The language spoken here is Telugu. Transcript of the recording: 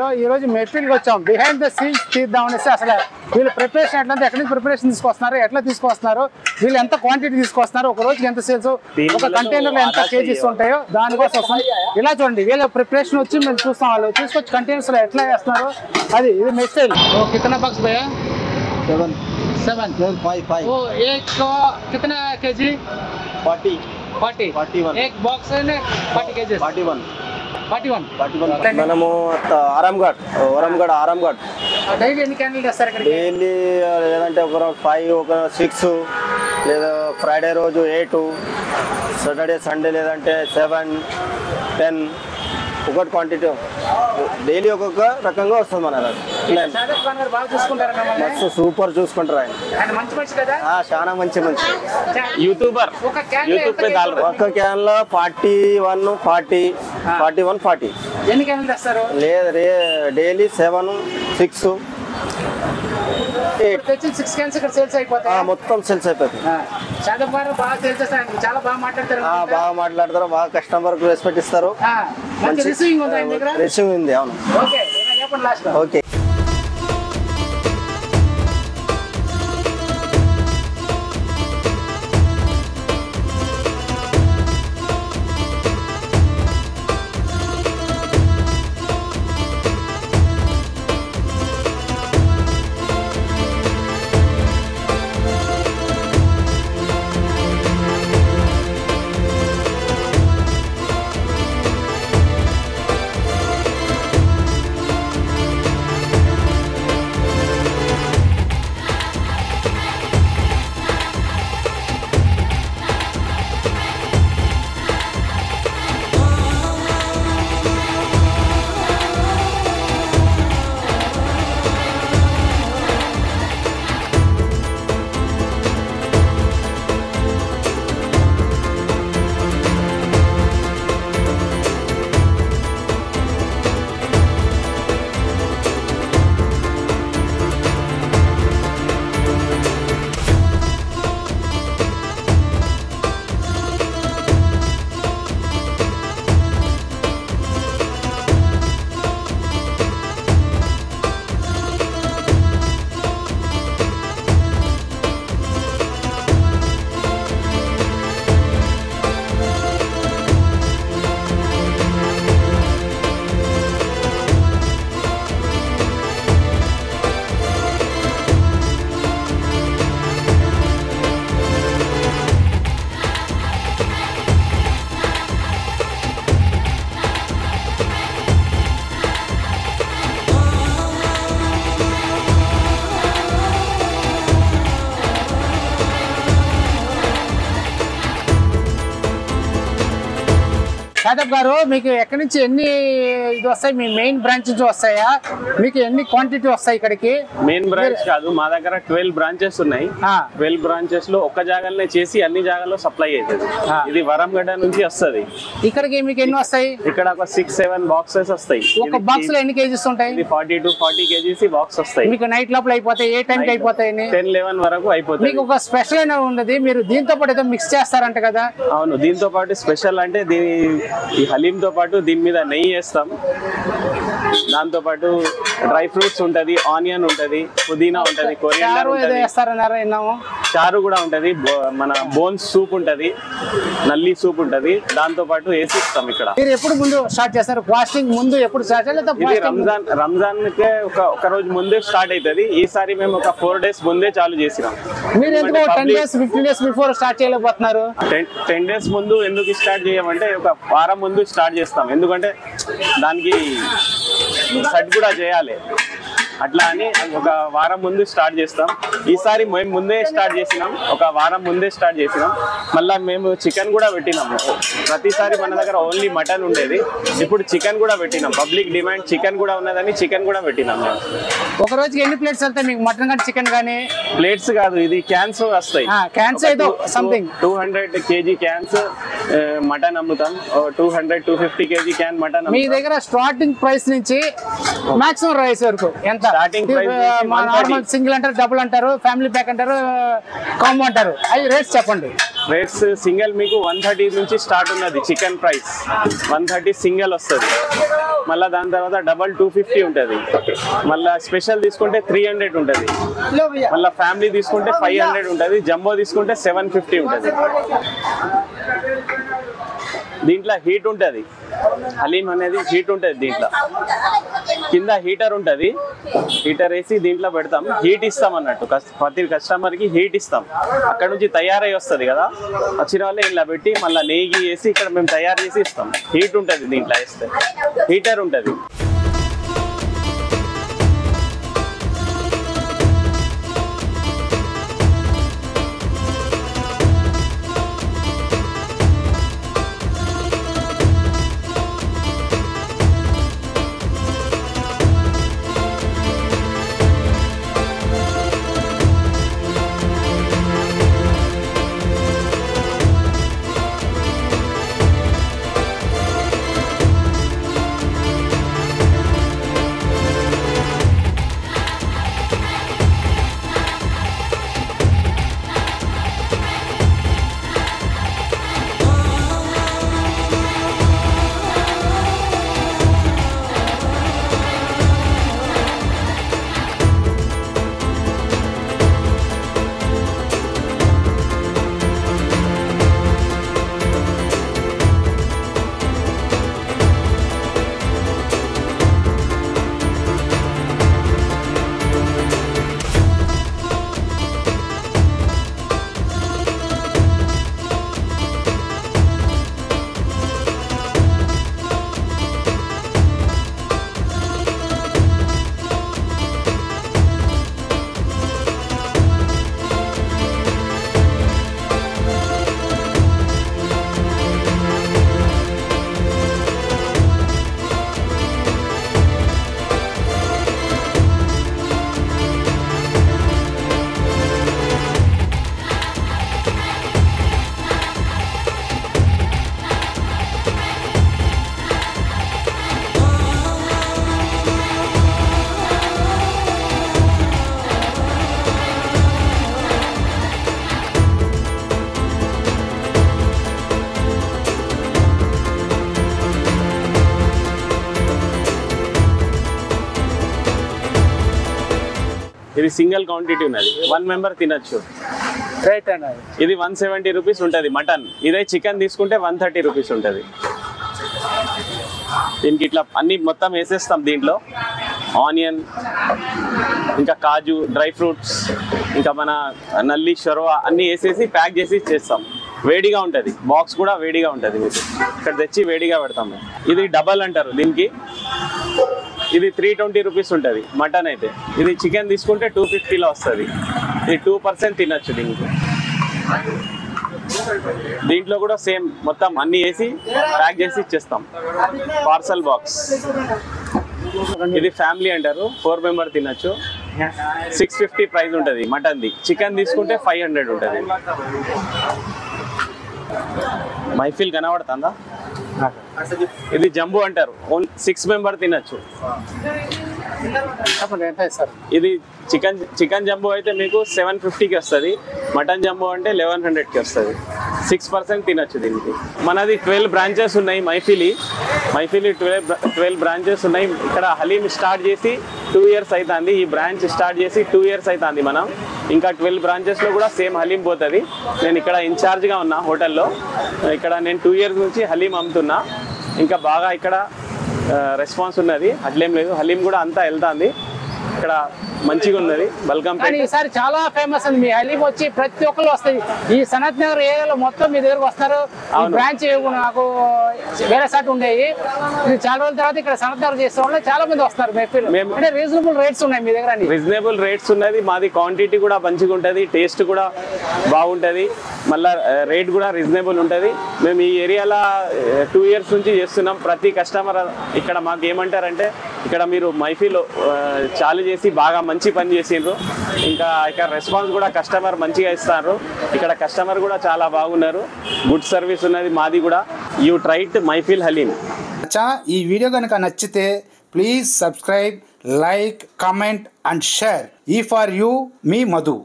వీడియోలో ఈ రోజు మెట్రిల్కి వచ్చాం. బిహైండ్ ద సీన్స్ తీద్దాం అనేసి అసలు వీళ్ళు ప్రిపరేషన్ ఎట్లా, ఎక్కడి నుంచి ప్రిపరేషన్ తీసుకొస్తున్నారు, ఎట్లా తీసుకొస్తున్నారు, వీళ్ళు ఎంత క్వాంటిటీ తీసుకొస్తున్నారు, ఒక రోజుకి ఎంత సేల్స్, ఒక కంటైనర్ లో ఎంత కేజీస్ ఉంటాయో దానికోసం వస్తుంది. ఇలా చూడండి వీళ్ళ ప్రిపరేషన్ వచ్చి మేము చూస్తాం. వాళ్ళు తీసుకొచ్చి కంటైనర్స్ లో ఎట్లా వేస్తున్నారు అది. ఇది మెట్రిల్. कितना बॉक्स भैया? 7 5 वो एक को कितना केजी? 40 एक बॉक्स है ना 40 केजी 41 మనము వరంగడ్ ఆరంగడ్ డైలీ ఎన్ని క్యాండిల్ చేస్తారు ఇక్కడ? డైలీ లేదంటే ఒక 5 ఒక 6 లేదా ఫ్రైడే రోజు 8 సాటర్డే సండే లేదంటే 7 10 ఒకటి క్వాంటిటీ డైలీ ఒక్కొక్క రకంగా వస్తుంది మన మస్తు సూపర్ చూసుకుంటారు ఆయన. చాలా మంచి యూట్యూబర్ ఒక్క క్యాన్ లో 41 40 ఎన్ని క్యాన్లు తెస్తారు? లేదు డైలీ 7 6 8 6 క్యాన్స్ ఇక్కడ సేల్స్ అయిపోతాయి. మొత్తం సేల్స్ అయిపోతాయి. చాలా బాగా మాట్లాడతారు, బాగా కస్టమర్ కు రెస్పెక్ట్ ఇస్తారు. మంచి రిసీవింగ్ ఉంది. అవును. ఓకే. యాదవ్ గారు, మీకు ఎక్కడి నుంచి ఎన్ని ఇది వస్తాయి? మీ మెయిన్ బ్రాంచ్ నుంచి వస్తాయా? మీకు ఎన్ని క్వాంటిటీ వస్తాయి ఇక్కడికి? మెయిన్ బ్రాంచ్ కాదు, మా దగ్గర 12 బ్రాంచెస్ ఉన్నాయి. 12 బ్రాంచెస్ లో ఒక్క జాగాలనే చేసి అన్ని జాగాల్లో సప్లై అవుతుంది. ఇది వరంగడ్డ నుంచి వస్తుంది. ఇక్కడికి మీకు ఎన్ని వస్తాయి? ఇక్కడ ఒక 6-7 బాక్సెస్ వస్తాయి. ఒక బాక్స్ లో ఎన్ని కేజీస్ ఉంటాయి? 40 to 40 కేజీస్ బాక్స్ వస్తాయి. మీకు నైట్ లోపల అయిపోతాయి? ఏ టైం కి అయిపోతాయి? 10-11 వరకు అయిపోతాయి. మీకు ఒక స్పెషల్ అయినా ఉన్నది, మీరు దీంతో పాటు ఏదో మిక్స్ చేస్తారంట కదా? అవును, దీంతో పాటు స్పెషల్ అంటే ఈ హలీం తో పాటు దీని మీద నెయ్యి వేస్తాం. దాంతో పాటు డ్రై ఫ్రూట్స్ ఉంటది, ఆనియన్ ఉంటది, పుదీనా ఉంటది, కొరియాండర్ ఉంటది, చారు కూడా ఉంటది, మన బోన్స్ సూప్ ఉంటది, నల్లి సూప్ ఉంటది. దాంతో పాటు వేసి ఇస్తాం. ఇక్కడ మీరు ఎప్పుడు ముందు స్టార్ట్ చేస్తారు? ఫాస్టింగ్ ముందు ఎప్పుడు స్టార్ట్ చేయాలి? ఇది రంజాన్ కే ఒక రోజు ముందే స్టార్ట్ అవుతుంది. ఈసారి మేము ఒక 4 days ముందే చాలు చేసినాం. మీరు ఎందుకు 10 days 15 days బిఫోర్ స్టార్ట్ చేయలేకపోతున్నారు? 10 days ముందు ఎందుకు స్టార్ట్ చేయమంటే ఒక వారం ముందు స్టార్ట్ చేస్తాం. ఎందుకంటే దానికి సెట్ కూడా చేయాలి. అట్లా అని ఒక వారం ముందు స్టార్ట్ చేస్తాం. ఈసారి మేము ముందే స్టార్ట్ చేసినాం, ఒక వారం ముందే స్టార్ట్ చేసినాం. మళ్ళీ మేము చికెన్ కూడా పెట్టినాము. ప్రతిసారి మన దగ్గర ఓన్లీ మటన్ ఉండేది, ఇప్పుడు చికెన్ కూడా పెట్టినాం. పబ్లిక్ డిమాండ్ చికెన్ కూడా ఉన్నదని చికెన్ కూడా పెట్టినాం. మేము ఒక రోజుకి ఎన్ని ప్లేట్స్ వెళ్తాయి మీకు? మటన్ కానీ చికెన్ కానీ? ప్లేట్స్ కాదు, ఇది క్యాన్స్ వస్తాయి. క్యాన్స్ ఏదో సంథింగ్ 200 kg క్యాన్స్ మటన్ అమ్ముతాం. 200-250 kg క్యాన్ మటన్. మీ దగ్గర స్టార్టింగ్ ప్రైస్ నుంచి మాక్సిమం ప్రైస్ వరకు ఎంత? స్టార్టింగ్ నార్మల్ సింగిల్ అంటారు, డబుల్ అంటారు, ఫ్యామిలీ ప్యాక్ అంటారు, కాంబో అంటారు. అవి రేట్స్ చెప్పండి. రేట్స్ సింగిల్ మీకు 130 నుంచి స్టార్ట్ ఉన్నది చికెన్ ప్రైస్ 130 సింగిల్ వస్తుంది. మళ్ళీ దాని తర్వాత డబల్ 250 ఉంటుంది. మళ్ళీ స్పెషల్ తీసుకుంటే 300 ఉంటుంది. మళ్ళీ ఫ్యామిలీ తీసుకుంటే 500 ఉంటుంది. జంబో తీసుకుంటే 750 ఉంటుంది. దీంట్లో హీట్ ఉంటుంది. హలీం అనేది హీట్ ఉంటుంది. దీంట్లో కింద హీటర్ ఉంటుంది. హీటర్ వేసి దీంట్లో పెడతాం, హీట్ ఇస్తాం అన్నట్టు. ప్రతి కస్టమర్కి హీట్ ఇస్తాం. అక్కడ నుంచి తయారై వస్తుంది కదా, వచ్చిన వాళ్ళే ఇలా పెట్టి మళ్ళీ నెయ్యి వేసి ఇక్కడ మేము తయారు చేసి ఇస్తాం. హీట్ ఉంటుంది దీంట్లో వేస్తే, హీటర్ ఉంటుంది. ఇది సింగిల్ క్వాంటిటీ ఉన్నది, 1 మెంబర్ తినచ్చు. రైట్ అండి. ఇది 170 రూపీస్ ఉంటుంది మటన్. ఇదే చికెన్ తీసుకుంటే 130 రూపీస్ ఉంటుంది. దీనికి ఇట్లా అన్ని మొత్తం వేసేస్తాం. దీంట్లో ఆనియన్, ఇంకా కాజు, డ్రై ఫ్రూట్స్, ఇంకా మన నల్లి, షొరవా అన్నీ వేసేసి ప్యాక్ చేసి చేస్తాం. వేడిగా ఉంటుంది, బాక్స్ కూడా వేడిగా ఉంటుంది. మీకు ఇక్కడ తెచ్చి వేడిగా పెడతాం. ఇది డబల్ అంటారు దీనికి. ఇది 320 రూపీస్ ఉంటుంది మటన్ అయితే. ఇది చికెన్ తీసుకుంటే 250లో వస్తుంది. ఇది 2% తినచ్చు దీనికి. దీంట్లో కూడా సేమ్ మొత్తం అన్ని వేసి ప్యాక్ చేసి ఇచ్చేస్తాం, పార్సల్ బాక్స్. ఇది ఫ్యామిలీ అంటారు, 4 మెంబర్ తినచ్చు. 650 ప్రైస్ ఉంటుంది మటన్ది. చికెన్ తీసుకుంటే 500 ఉంటుంది. మైఫిల్ కనబడుతుందా? ఇది జంబో అంటారు, 6 మెంబర్ తినచ్చు. ఇది చికెన్ జంబో అయితే మీకు 750కి వస్తుంది. మటన్ జంబో అంటే 1100కి వస్తుంది. 6% తినచ్చు దీనికి. మనది 12 బ్రాంచెస్ ఉన్నాయి. మైఫిలి 12 బ్రాంచెస్ ఉన్నాయి. ఇక్కడ హలీం స్టార్ట్ చేసి 2 ఇయర్స్ అవుతుంది. ఈ బ్రాంచ్ స్టార్ట్ చేసి 2 ఇయర్స్ అవుతుంది. మనం ఇంకా 12 బ్రాంచెస్లో కూడా సేమ్ హలీం పోతుంది. నేను ఇక్కడ ఇన్ఛార్జ్గా ఉన్నా హోటల్లో. ఇక్కడ నేను 2 ఇయర్స్ నుంచి హలీం అమ్ముతున్నా. ఇంకా బాగా ఇక్కడ రెస్పాన్స్ ఉన్నది, అట్లేం లేదు. హలీం కూడా అంతా వెళ్తుంది. ఇక్కడ మంచిగా ఉన్నది. బల్కంపేట ఈసారి చాలా ఫేమస్ ఉంది మీ హలీం. వచ్చి ప్రతి ఒక్కరు వస్తాయి. ఈ సనత్ నగర్ ఏరియాలో మొత్తం మీ దగ్గరకు వస్తారు. బ్రాంచ్ నాకు వేరే సాట్ ఉండేవి. చాలా రోజుల తర్వాత ఇక్కడ సనత్ నగర్ చేసే వాళ్ళు చాలా మంది వస్తారు. అంటే రీజనబుల్ రేట్స్ ఉన్నాయి మీ దగ్గర. రీజనబుల్ రేట్స్ ఉన్నది. మాది క్వాంటిటీ కూడా మంచిగా ఉంటుంది, టేస్ట్ కూడా బాగుంటుంది, మళ్ళీ రేట్ కూడా రీజనబుల్ ఉంటుంది. మేము ఈ ఏరియాలో 2 ఇయర్స్ నుంచి చేస్తున్నాం. ప్రతి కస్టమర్ ఇక్కడ మాకు ఏమంటారంటే, ఇక్కడ మీరు మైఫిల్ చాలు చేసి బాగా మంచి పని చేసిండ్రు. ఇంకా ఇక్కడ రెస్పాన్స్ కూడా కస్టమర్ మంచిగా ఇస్తారు. ఇక్కడ కస్టమర్ కూడా చాలా బాగున్నారు. గుడ్ సర్వీస్ ఉన్నది మాది కూడా. You tried Mehfil haleem. ఈ వీడియో కనుక నచ్చితే please subscribe, like, comment and share. ఈ ఫర్ యూ, మీ మధు.